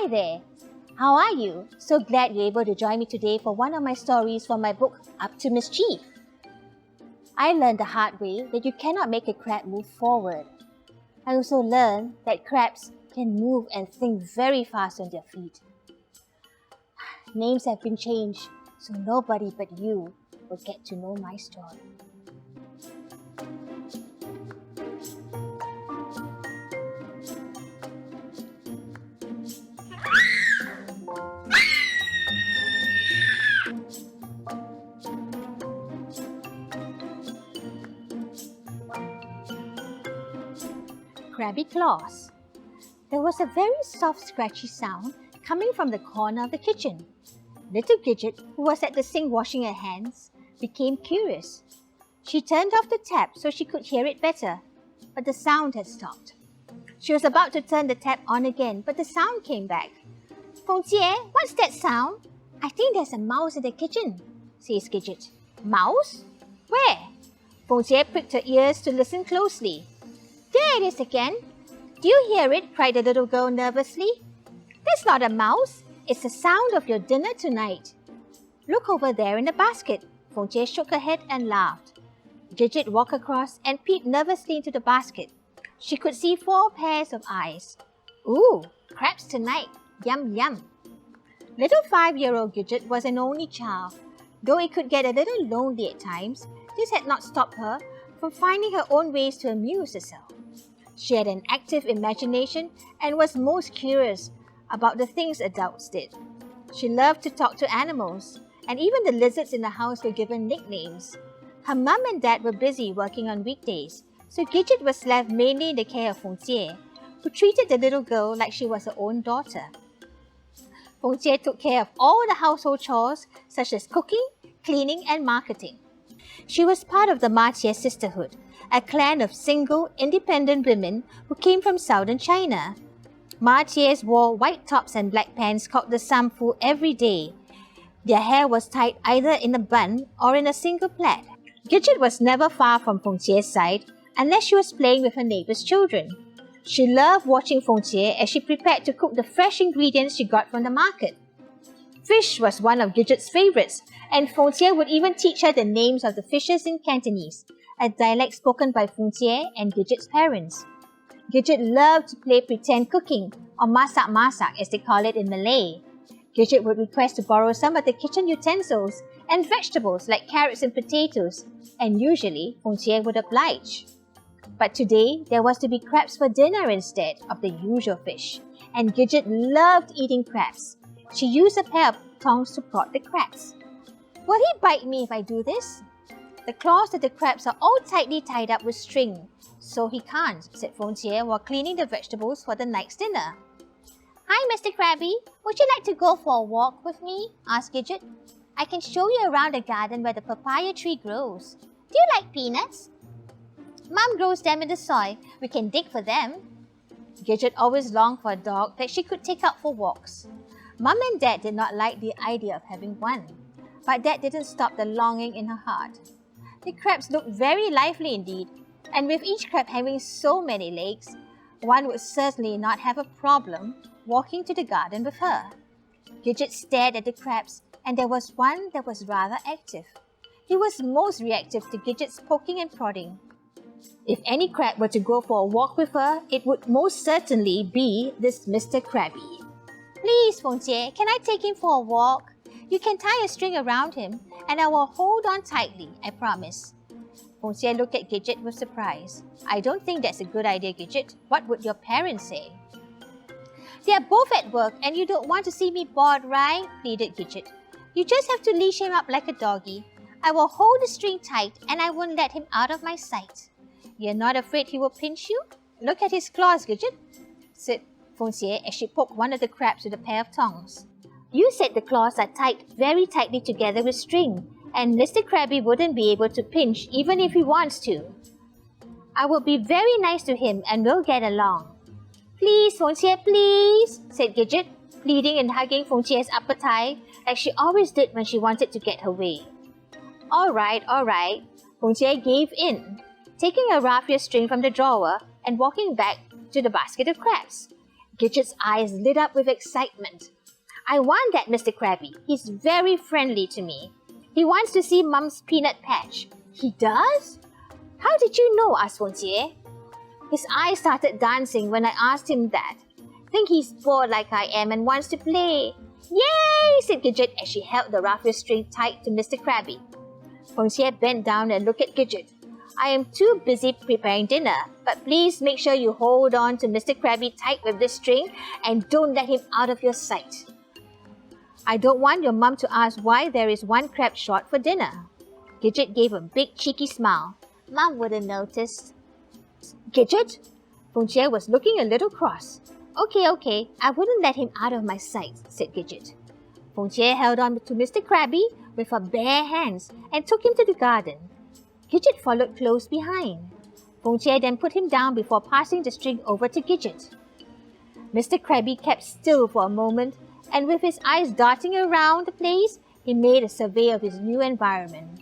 Hi there! How are you? So glad you're able to join me today for one of my stories from my book, Up to Mischief. I learned the hard way that you cannot make a crab move forward. I also learned that crabs can move and think very fast on their feet. Names have been changed, so nobody but you will get to know my story. Crabby Claws. There was a very soft scratchy sound coming from the corner of the kitchen. Little Gidget, who was at the sink washing her hands, became curious. She turned off the tap so she could hear it better, but the sound had stopped. She was about to turn the tap on again, but the sound came back. "Fengjie, what's that sound? I think there's a mouse in the kitchen," says Gidget. "Mouse? Where?" Fengjie pricked her ears to listen closely. "There it is again. Do you hear it?" cried the little girl nervously. "That's not a mouse. It's the sound of your dinner tonight. Look over there in the basket." Fengjie shook her head and laughed. Gidget walked across and peeped nervously into the basket. She could see 4 pairs of eyes. "Ooh, crabs tonight. Yum, yum." Little 5-year-old Gidget was an only child. Though it could get a little lonely at times, this had not stopped her from finding her own ways to amuse herself. She had an active imagination and was most curious about the things adults did. She loved to talk to animals, and even the lizards in the house were given nicknames. Her mum and dad were busy working on weekdays, so Gidget was left mainly in the care of Fengjie, who treated the little girl like she was her own daughter. Fengjie took care of all the household chores, such as cooking, cleaning, and marketing. She was part of the Matie sisterhood, a clan of single, independent women who came from southern China. Maties wore white tops and black pants called the samfu every day. Their hair was tied either in a bun or in a single plait. Gidget was never far from Fengjie's side unless she was playing with her neighbor's children. She loved watching Fengjie as she prepared to cook the fresh ingredients she got from the market. Fish was one of Gidget's favorites, and Fengjie would even teach her the names of the fishes in Cantonese, a dialect spoken by Fengjie and Gidget's parents. Gidget loved to play pretend cooking, or masak-masak as they call it in Malay. Gidget would request to borrow some of the kitchen utensils and vegetables like carrots and potatoes, and usually Fengjie would oblige. But today, there was to be crabs for dinner instead of the usual fish, and Gidget loved eating crabs. She used a pair of tongs to prod the crabs. "Will he bite me if I do this?" "The claws of the crabs are all tightly tied up with string, so he can't," said Fengjie while cleaning the vegetables for the night's dinner. "Hi, Mr. Krabby. Would you like to go for a walk with me?" asked Gidget. "I can show you around the garden where the papaya tree grows. Do you like peanuts?" "Mom grows them in the soil. We can dig for them." Gidget always longed for a dog that she could take out for walks. Mom and Dad did not like the idea of having one, but that didn't stop the longing in her heart. The crabs looked very lively indeed, and with each crab having so many legs, one would certainly not have a problem walking to the garden with her. Gidget stared at the crabs, and there was one that was rather active. He was most reactive to Gidget's poking and prodding. If any crab were to go for a walk with her, it would most certainly be this Mr. Krabby. "Please, Fengjie, can I take him for a walk? You can tie a string around him, and I will hold on tightly, I promise." Fengjie looked at Gidget with surprise. "I don't think that's a good idea, Gidget. What would your parents say?" "They are both at work, and you don't want to see me bored, right?" pleaded Gidget. "You just have to leash him up like a doggy. I will hold the string tight, and I won't let him out of my sight." "You're not afraid he will pinch you? Look at his claws, Gidget," said Fengjie as she poked one of the crabs with a pair of tongs. "You said the claws are tied very tightly together with string, and Mr. Krabby wouldn't be able to pinch even if he wants to." "I will be very nice to him and we'll get along." "Please, Fengjie, please," said Gidget, pleading and hugging Fengjie's upper thigh like she always did when she wanted to get her way. All right. Fengjie gave in, taking a raffia string from the drawer and walking back to the basket of crabs. Gidget's eyes lit up with excitement. I want that Mr. Krabby. He's very friendly to me. He wants to see Mum's peanut patch. He does? How did you know? Asked Fontier. His eyes started dancing when I asked him that. Think he's bored like I am and wants to play. Yay! Said Gidget as she held the raffia string tight to Mr. Krabby. Fontier bent down and looked at Gidget. I am too busy preparing dinner, but please make sure you hold on to Mr. Krabby tight with this string and don't let him out of your sight. I don't want your mum to ask why there is one crab short for dinner. Gidget gave a big cheeky smile. Mum wouldn't notice. Gidget? Fontier was looking a little cross. Okay, I wouldn't let him out of my sight, said Gidget. Fontier held on to Mr. Krabby with her bare hands and took him to the garden. Gidget followed close behind. Fontier then put him down before passing the string over to Gidget. Mr. Krabby kept still for a moment, and with his eyes darting around the place, he made a survey of his new environment.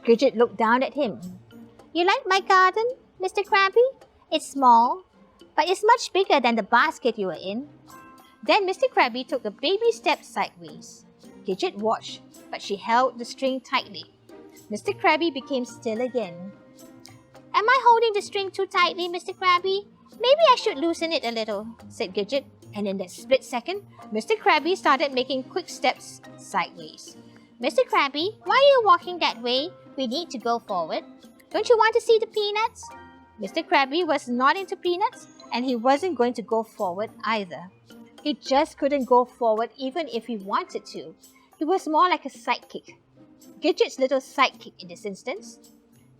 Gidget looked down at him. You like my garden, Mr. Krabby? It's small, but it's much bigger than the basket you were in. Then Mr. Krabby took a baby step sideways. Gidget watched, but she held the string tightly. Mr. Krabby became still again. Am I holding the string too tightly, Mr. Krabby? Maybe I should loosen it a little, said Gidget, and in that split second, Mr. Krabby started making quick steps sideways. Mr. Krabby, why are you walking that way? We need to go forward. Don't you want to see the peanuts? Mr. Krabby was not into peanuts, and he wasn't going to go forward either. He just couldn't go forward even if he wanted to. He was more like a sidekick. Gidget's little sidekick in this instance.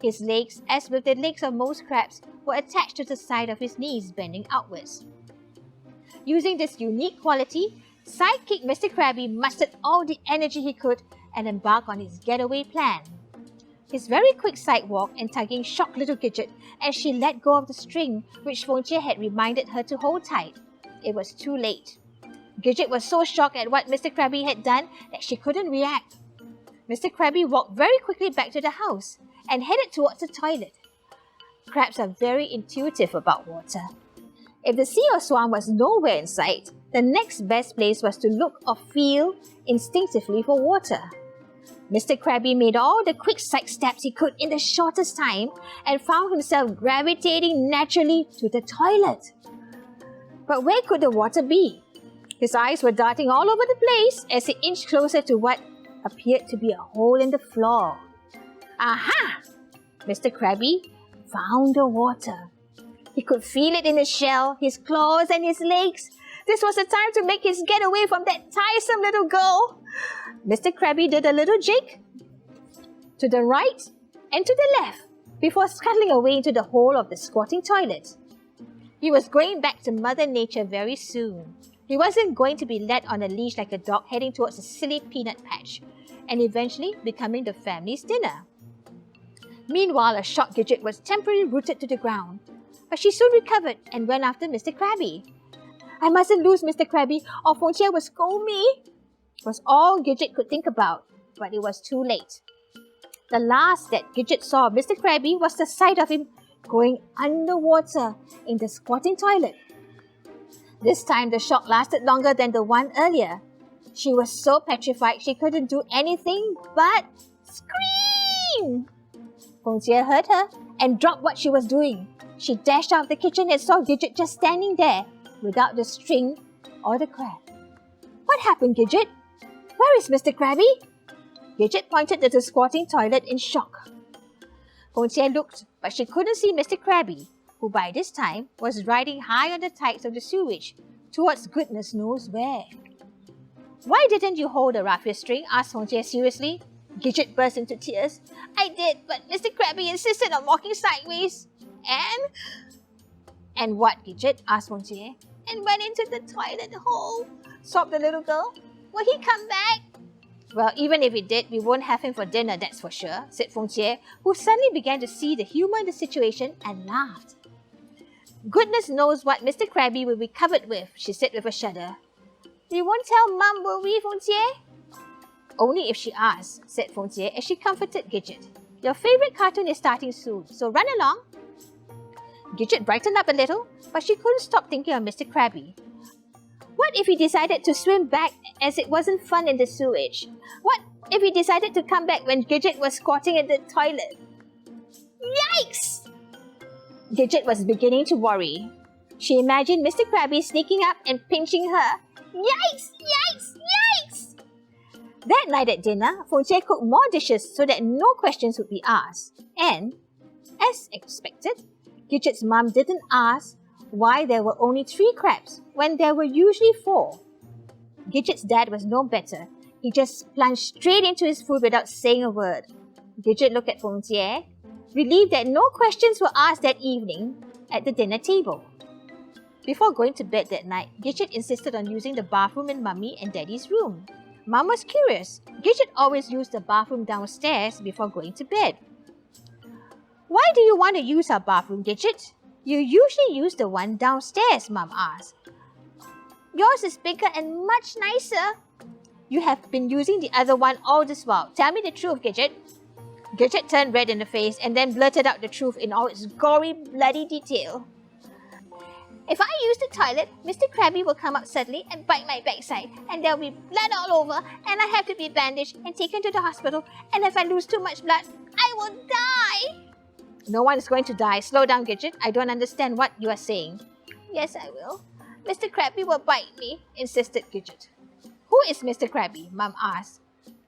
His legs, as with the legs of most crabs, were attached to the side of his knees, bending outwards. Using this unique quality, sidekick Mr. Krabby mustered all the energy he could and embarked on his getaway plan. His very quick sidewalk and tugging shocked little Gidget as she let go of the string which Fontier had reminded her to hold tight. It was too late. Gidget was so shocked at what Mr. Krabby had done that she couldn't react. Mr. Krabby walked very quickly back to the house and headed towards the toilet. Crabs are very intuitive about water. If the sea or swamp was nowhere in sight, the next best place was to look or feel instinctively for water. Mr. Krabby made all the quick side steps he could in the shortest time and found himself gravitating naturally to the toilet. But where could the water be? His eyes were darting all over the place as he inched closer to what appeared to be a hole in the floor. Aha! Mr. Krabby found the water. He could feel it in his shell, his claws and his legs. This was the time to make his getaway from that tiresome little girl. Mr. Krabby did a little jig to the right and to the left before scuttling away into the hole of the squatting toilet. He was going back to Mother Nature very soon. He wasn't going to be led on a leash like a dog heading towards a silly peanut patch and eventually becoming the family's dinner. Meanwhile, a shocked Gidget was temporarily rooted to the ground, but she soon recovered and went after Mr. Krabby. I mustn't lose Mr. Krabby or Fontier will scold me, was all Gidget could think about, but it was too late. The last that Gidget saw of Mr. Krabby was the sight of him going underwater in the squatting toilet. This time the shock lasted longer than the one earlier. She was so petrified she couldn't do anything but scream. Fontier heard her and dropped what she was doing. She dashed out of the kitchen and saw Gidget just standing there without the string or the crab. What happened, Gidget? Where is Mr. Krabby? Gidget pointed to the squatting toilet in shock. Fontier looked, but she couldn't see Mr. Krabby, who by this time was riding high on the tides of the sewage towards goodness knows where. Why didn't you hold the raffia string? Asked Fontier seriously. Gidget burst into tears. I did, but Mr. Krabby insisted on walking sideways. And what, Gidget? Asked Fontier. And went into the toilet hole, sobbed the little girl. Will he come back? Well, even if he did, we won't have him for dinner, that's for sure, said Fontier, who suddenly began to see the humour in the situation and laughed. Goodness knows what Mr. Krabby will be covered with, she said with a shudder. We won't tell Mum, will we, Fontier? Only if she asks, said Fontier as she comforted Gidget. Your favourite cartoon is starting soon, so run along. Gidget brightened up a little, but she couldn't stop thinking of Mr. Krabby. What if he decided to swim back as it wasn't fun in the sewage? What if he decided to come back when Gidget was squatting in the toilet? Yikes! Gidget was beginning to worry. She imagined Mr. Krabby sneaking up and pinching her. Yikes! Yikes! Yikes! That night at dinner, Fonche cooked more dishes so that no questions would be asked. And, as expected, Gidget's mum didn't ask why there were only 3 crabs when there were usually 4. Gidget's dad was no better. He just plunged straight into his food without saying a word. Gidget looked at Fonche, relieved that no questions were asked that evening at the dinner table. Before going to bed that night, Gidget insisted on using the bathroom in Mummy and Daddy's room. Mum was curious. Gidget always used the bathroom downstairs before going to bed. Why do you want to use our bathroom, Gidget? You usually use the one downstairs, Mum asked. Yours is bigger and much nicer. You have been using the other one all this while. Tell me the truth, Gidget. Gidget turned red in the face and then blurted out the truth in all its gory, bloody detail. If I use the toilet, Mr. Krabby will come up suddenly and bite my backside, and there will be blood all over, and I have to be bandaged and taken to the hospital, and if I lose too much blood, I will die! No one is going to die. Slow down, Gidget. I don't understand what you are saying. Yes, I will. Mr. Krabby will bite me, insisted Gidget. Who is Mr. Krabby? Mum asked.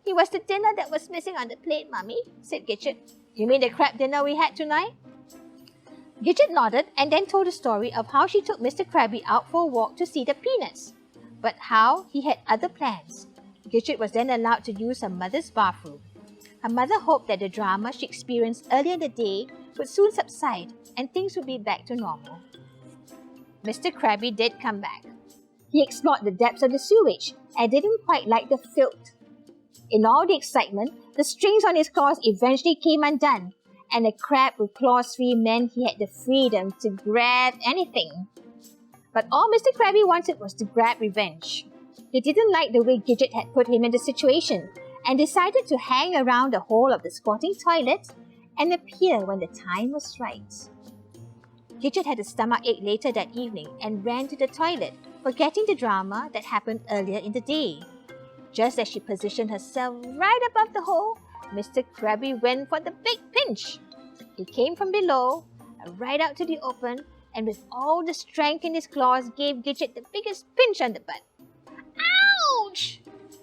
He was the dinner that was missing on the plate, Mummy, said Gidget. You mean the crab dinner we had tonight? Gidget nodded and then told the story of how she took Mr. Krabby out for a walk to see the peanuts, but how he had other plans. Gidget was then allowed to use her mother's bathroom. Her mother hoped that the drama she experienced earlier in the day would soon subside and things would be back to normal. Mr. Krabby did come back. He explored the depths of the sewage and didn't quite like the filth. In all the excitement, the strings on his claws eventually came undone, and a crab with claws free meant he had the freedom to grab anything. But all Mr. Krabby wanted was to grab revenge. He didn't like the way Gidget had put him in the situation and decided to hang around the hole of the squatting toilet and appear when the time was right. Gidget had a stomachache later that evening and ran to the toilet, forgetting the drama that happened earlier in the day. Just as she positioned herself right above the hole, Mr. Krabby went for the big pinch. He came from below, right out to the open, and with all the strength in his claws gave Gidget the biggest pinch on the butt. Ouch!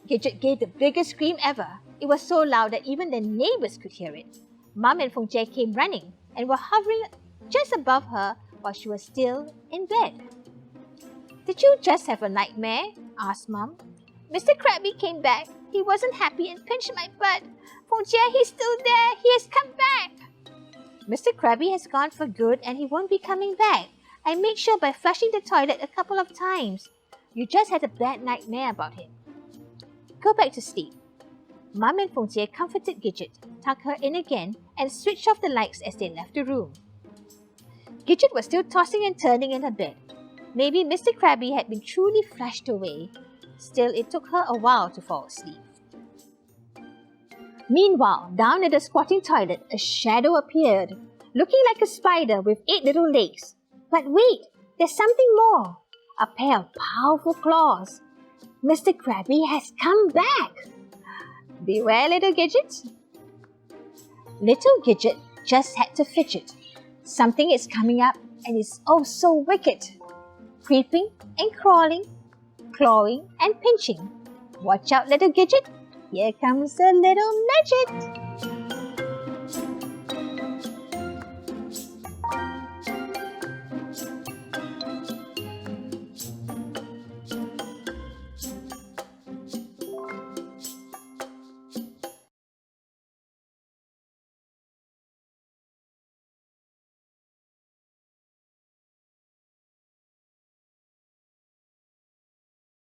Gidget gave the biggest scream ever. It was so loud that even the neighbors could hear it. Mum and Fonche came running and were hovering just above her while she was still in bed. Did you just have a nightmare? Asked Mum. Mr. Krabby came back. He wasn't happy and pinched my butt. Fonche, he's still there. He has come back. Mr. Krabby has gone for good and he won't be coming back. I made sure by flushing the toilet a couple of times. You just had a bad nightmare about him. Go back to sleep. Mum and Fonche comforted Gidget, tucked her in again, and switched off the lights as they left the room. Gidget was still tossing and turning in her bed. Maybe Mr. Krabby had been truly flushed away. Still, it took her a while to fall asleep. Meanwhile, down at the squatting toilet, a shadow appeared, looking like a spider with 8 little legs. But wait, there's something more. A pair of powerful claws. Mr. Krabby has come back. Beware, little Gidget. Little Gidget just had to fidget. Something is coming up and is oh so wicked. Creeping and crawling, clawing and pinching. Watch out, little Gidget. Here comes a little midget.